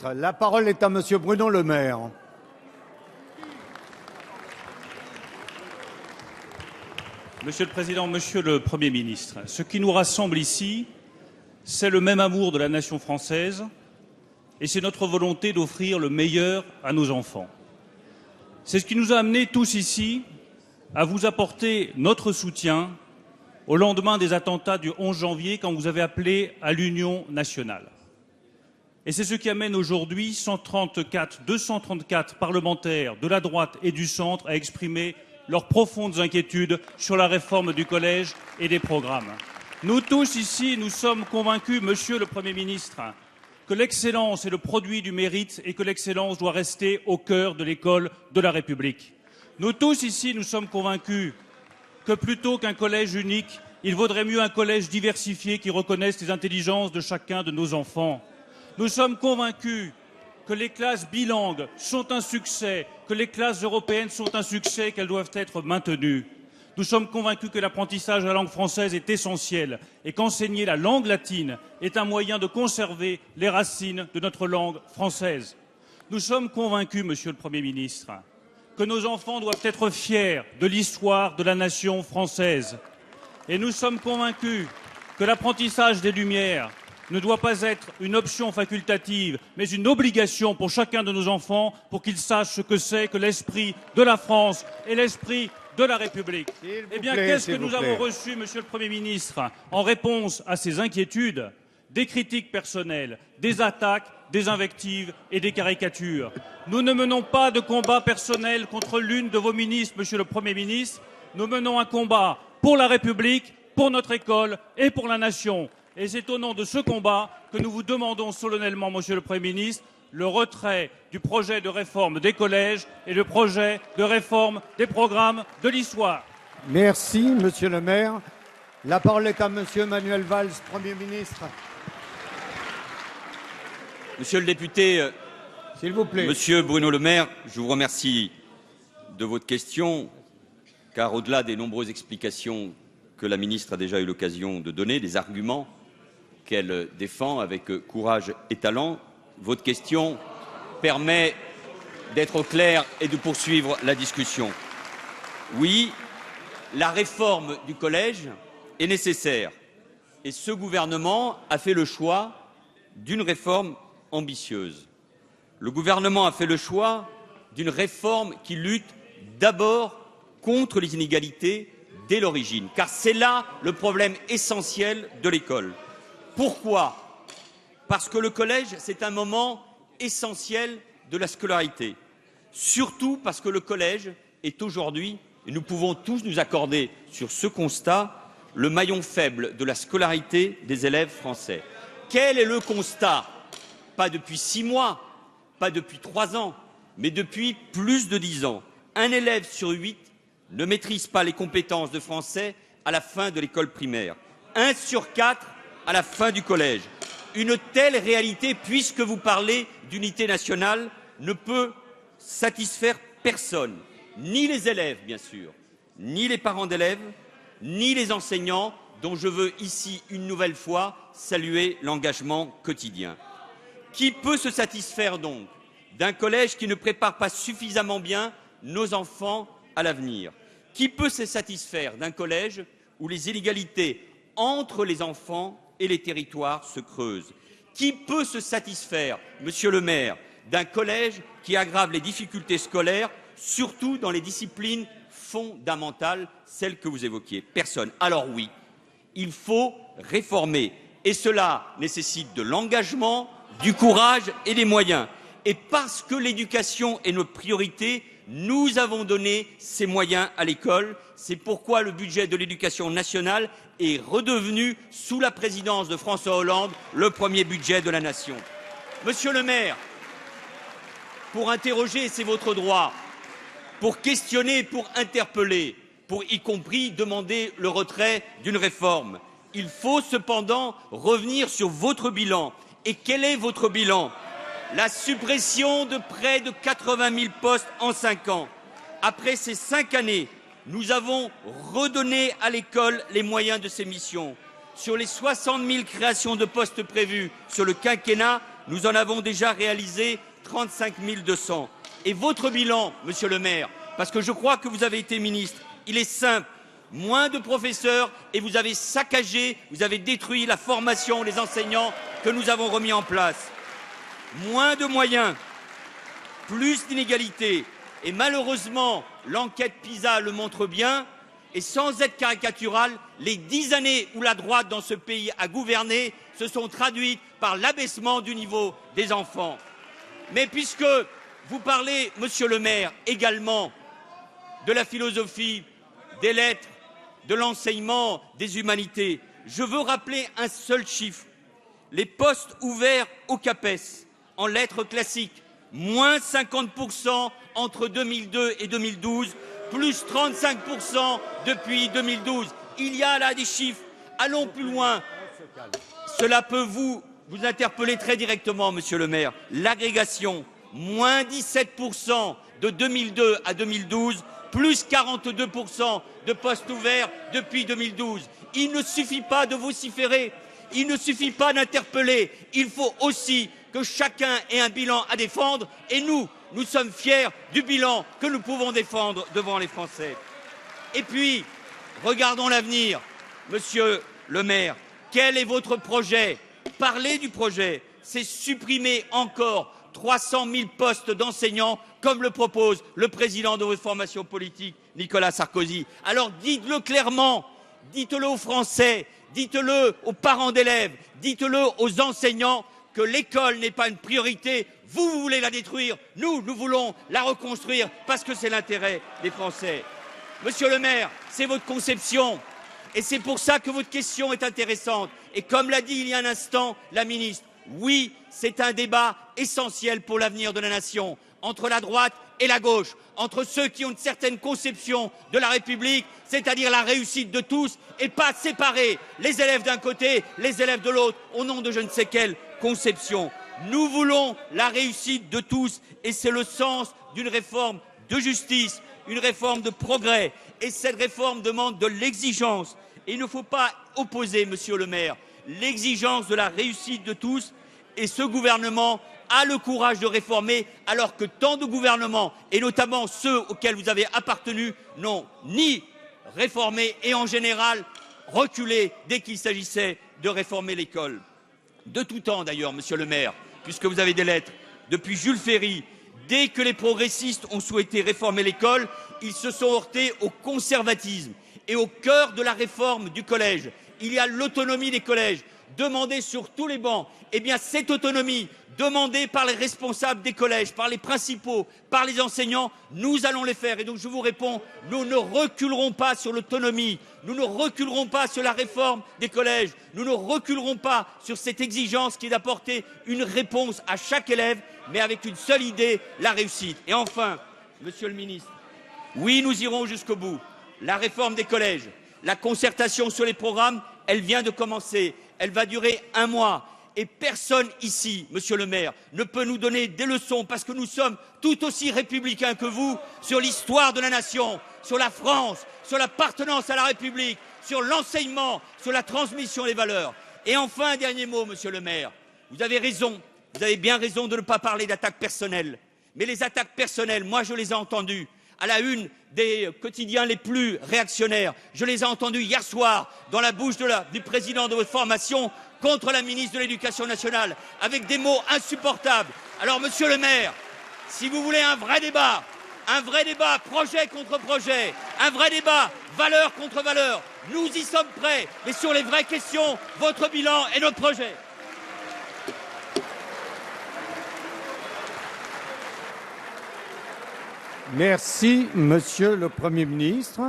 La parole est à Monsieur Bruno Le Maire. Monsieur le Président, Monsieur le Premier ministre, ce qui nous rassemble ici, c'est le même amour de la nation française et c'est notre volonté d'offrir le meilleur à nos enfants. C'est ce qui nous a amenés tous ici à vous apporter notre soutien au lendemain des attentats du 11 janvier quand vous avez appelé à l'union nationale. Et c'est ce qui amène aujourd'hui 234 parlementaires de la droite et du centre à exprimer leurs profondes inquiétudes sur la réforme du collège et des programmes. Nous tous ici, nous sommes convaincus, Monsieur le Premier ministre, que l'excellence est le produit du mérite et que l'excellence doit rester au cœur de l'école de la République. Nous tous ici, nous sommes convaincus que plutôt qu'un collège unique, il vaudrait mieux un collège diversifié qui reconnaisse les intelligences de chacun de nos enfants. Nous sommes convaincus que les classes bilingues sont un succès, que les classes européennes sont un succès, qu'elles doivent être maintenues. Nous sommes convaincus que l'apprentissage de la langue française est essentiel et qu'enseigner la langue latine est un moyen de conserver les racines de notre langue française. Nous sommes convaincus, Monsieur le Premier ministre, que nos enfants doivent être fiers de l'histoire de la nation française. Et nous sommes convaincus que l'apprentissage des Lumières ne doit pas être une option facultative, mais une obligation pour chacun de nos enfants pour qu'ils sachent ce que c'est que l'esprit de la France et l'esprit de la République. Eh bien, qu'est-ce que nous avons reçu, Monsieur le Premier ministre, en réponse à ces inquiétudes? Des critiques personnelles, des attaques, des invectives et des caricatures. Nous ne menons pas de combat personnel contre l'une de vos ministres, Monsieur le Premier ministre. Nous menons un combat pour la République, pour notre école et pour la nation. Et c'est au nom de ce combat que nous vous demandons solennellement, Monsieur le Premier ministre, le retrait du projet de réforme des collèges et le projet de réforme des programmes de l'histoire. Merci, Monsieur le Maire. La parole est à Monsieur Manuel Valls, Premier ministre. Monsieur le député, s'il vous plaît. Monsieur Bruno Le Maire, je vous remercie de votre question, car au-delà des nombreuses explications que la ministre a déjà eu l'occasion de donner, des arguments qu'elle défend avec courage et talent, votre question permet d'être au clair et de poursuivre la discussion. Oui, la réforme du collège est nécessaire et ce gouvernement a fait le choix d'une réforme ambitieuse. Le gouvernement a fait le choix d'une réforme qui lutte d'abord contre les inégalités dès l'origine, car c'est là le problème essentiel de l'école. Pourquoi? Parce que le collège, c'est un moment essentiel de la scolarité. Surtout parce que le collège est aujourd'hui, et nous pouvons tous nous accorder sur ce constat, le maillon faible de la scolarité des élèves français. Quel est le constat? Pas depuis 6 mois, pas depuis 3 ans, mais depuis plus de 10 ans. Un élève sur 8 ne maîtrise pas les compétences de français à la fin de l'école primaire. 1 sur 4 à la fin du collège. Une telle réalité, puisque vous parlez d'unité nationale, ne peut satisfaire personne, ni les élèves, bien sûr, ni les parents d'élèves, ni les enseignants, dont je veux ici, une nouvelle fois, saluer l'engagement quotidien. Qui peut se satisfaire donc d'un collège qui ne prépare pas suffisamment bien nos enfants à l'avenir? Qui peut se satisfaire d'un collège où les inégalités entre les enfants et les territoires se creusent? Qui peut se satisfaire, Monsieur le maire, d'un collège qui aggrave les difficultés scolaires, surtout dans les disciplines fondamentales, celles que vous évoquiez? Personne. Alors oui, il faut réformer, et cela nécessite de l'engagement, du courage et des moyens. Et parce que l'éducation est notre priorité, nous avons donné ces moyens à l'école. C'est pourquoi le budget de l'éducation nationale est redevenu, sous la présidence de François Hollande, le premier budget de la nation. Monsieur le maire, pour interroger, c'est votre droit, pour questionner, pour interpeller, pour y compris demander le retrait d'une réforme, il faut cependant revenir sur votre bilan. Et quel est votre bilan? La suppression de près de 80 000 postes en 5 ans. Après ces 5 années, nous avons redonné à l'école les moyens de ses missions. Sur les 60 000 créations de postes prévues sur le quinquennat, Nous en avons déjà réalisé 35 200. Et votre bilan, monsieur le maire, parce que je crois que vous avez été ministre, il est simple. Moins de professeurs et vous avez saccagé, vous avez détruit la formation des enseignants que nous avons remis en place. Moins de moyens, plus d'inégalités. Et malheureusement, l'enquête PISA le montre bien, et sans être caricatural, les 10 années où la droite dans ce pays a gouverné se sont traduites par l'abaissement du niveau des enfants. Mais puisque vous parlez, monsieur le maire, également de la philosophie, des lettres, de l'enseignement, des humanités, je veux rappeler un seul chiffre. Les postes ouverts au CAPES, en lettres classiques, moins 50% entre 2002 et 2012, plus 35% depuis 2012. Il y a là des chiffres. Allons plus loin. Cela peut vous interpeller très directement, monsieur le maire. L'agrégation, moins 17% de 2002 à 2012, plus 42% de postes ouverts depuis 2012. Il ne suffit pas de vociférer, il ne suffit pas d'interpeller, il faut aussi que chacun ait un bilan à défendre et nous sommes fiers du bilan que nous pouvons défendre devant les Français. Et puis, regardons l'avenir. Monsieur le maire, quel est votre projet? Parlez du projet, c'est supprimer encore 300 000 postes d'enseignants, comme le propose le président de votre formation politique, Nicolas Sarkozy. Alors dites-le clairement, dites-le aux Français, dites-le aux parents d'élèves, dites-le aux enseignants que l'école n'est pas une priorité. Vous voulez la détruire, nous voulons la reconstruire parce que c'est l'intérêt des Français. Monsieur le maire, c'est votre conception et c'est pour ça que votre question est intéressante. Et comme l'a dit il y a un instant la ministre, oui, c'est un débat essentiel pour l'avenir de la nation, entre la droite et la gauche, entre ceux qui ont une certaine conception de la République, c'est-à-dire la réussite de tous, et pas séparer les élèves d'un côté, les élèves de l'autre, au nom de je ne sais quelle conception. Nous voulons la réussite de tous, et c'est le sens d'une réforme de justice, une réforme de progrès, et cette réforme demande de l'exigence. Et il ne faut pas opposer, monsieur le maire, l'exigence de la réussite de tous, et ce gouvernement a le courage de réformer, alors que tant de gouvernements, et notamment ceux auxquels vous avez appartenu, n'ont ni réformé et en général reculé dès qu'il s'agissait de réformer l'école. De tout temps d'ailleurs, monsieur le maire, puisque vous avez des lettres, depuis Jules Ferry, dès que les progressistes ont souhaité réformer l'école, ils se sont heurtés au conservatisme. Et au cœur de la réforme du collège, il y a l'autonomie des collèges, demandée sur tous les bancs. Eh bien, cette autonomie, demandée par les responsables des collèges, par les principaux, par les enseignants, nous allons les faire. Et donc, je vous réponds, nous ne reculerons pas sur l'autonomie, nous ne reculerons pas sur la réforme des collèges, nous ne reculerons pas sur cette exigence qui est d'apporter une réponse à chaque élève, mais avec une seule idée, la réussite. Et enfin, monsieur le ministre, oui, nous irons jusqu'au bout. La réforme des collèges, la concertation sur les programmes, elle vient de commencer. Elle va durer 1 mois. Et personne ici, monsieur le maire, ne peut nous donner des leçons parce que nous sommes tout aussi républicains que vous sur l'histoire de la nation, sur la France, sur l'appartenance à la République, sur l'enseignement, sur la transmission des valeurs. Et enfin, un dernier mot, monsieur le maire. Vous avez raison, vous avez bien raison de ne pas parler d'attaques personnelles. Mais les attaques personnelles, moi je les ai entendues à la une des quotidiens les plus réactionnaires. Je les ai entendues hier soir dans la bouche du président de votre formation contre la ministre de l'Éducation nationale, avec des mots insupportables. Alors, monsieur le maire, si vous voulez un vrai débat, projet contre projet, un vrai débat, valeur contre valeur, nous y sommes prêts. Mais sur les vraies questions, votre bilan et notre projet. Merci, monsieur le Premier ministre.